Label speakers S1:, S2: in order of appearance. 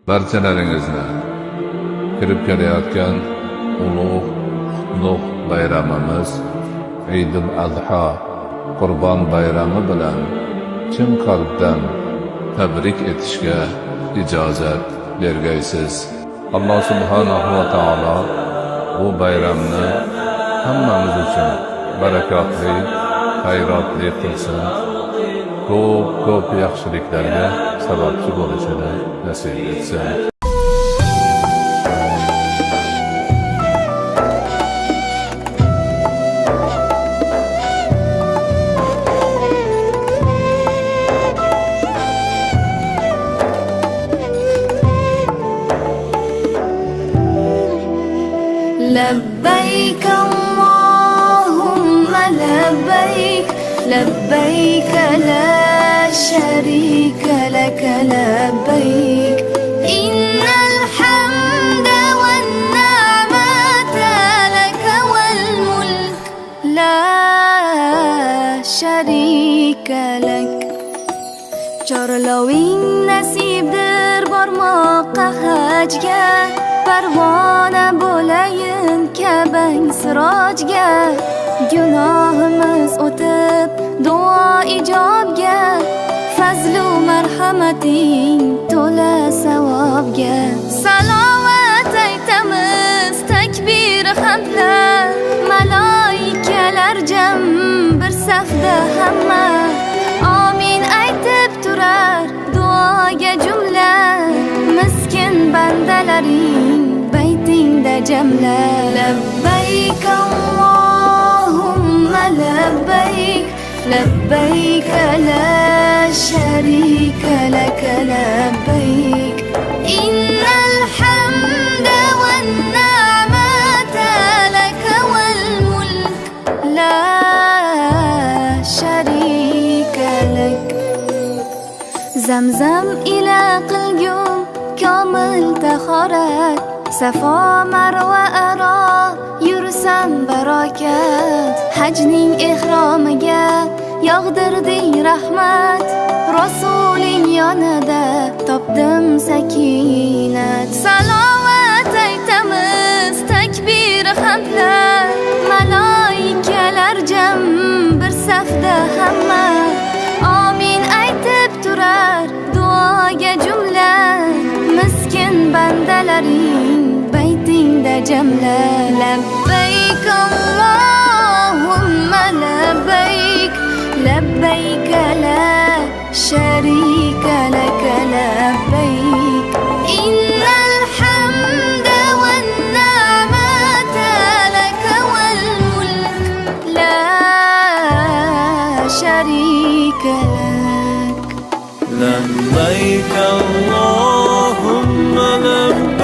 S1: barchalaringizni kirib kelayotgan ulug' qutlug' bayramimiz Eidul Adha Qurbon bayrami bilan chin qalbdan tabrik etishga ijozat bergaysiz. Alloh subhanahu va taolo bu bayramni hammamiz uchun barakotli, xayrotli qilsin. Ko'p yaxshiliklarga sababchi bo'lishini nasib etsin.
S2: لبيك اللهم لبيك لبيك لا شريك لك لبيك إن الحمد والنعمة لك والملك لا شريك لك Chorloving nasibdir bormoqqa hajga Parvona bo'layin Kabang sirojga Gunohimiz o'tib duo ijobga Fazlu marhamating to'la savobga Salovat aytamiz takbir hamdlar Maloikalar jam bir safda hamma Amin aytib turar duoga jumla Miskin bandalaring baytingda jamla Labbayk Allahumma labbayk Labbayk la sharika lak labbayk Innal hamda wan ni'mata lak wal mulk la sharika lak Zamzam ila qilgum komil tahorat Safo marva aro yursam barokat Hajning ihromiga yog'dirding rahmat Rasuling yonida topdim sakinat Salovat aytamiz takbir hamdlar Maloikalar jam bir safda hamma Amin aytib turar duoga jumla Miskin bandalaring baytingda jamla Labbayk Allahumma labbayk Labbayk la sharika lak labbayk Innal hamda wan ni'mata lak wal mulk la sharika lak
S3: لبيك اللهم لبيك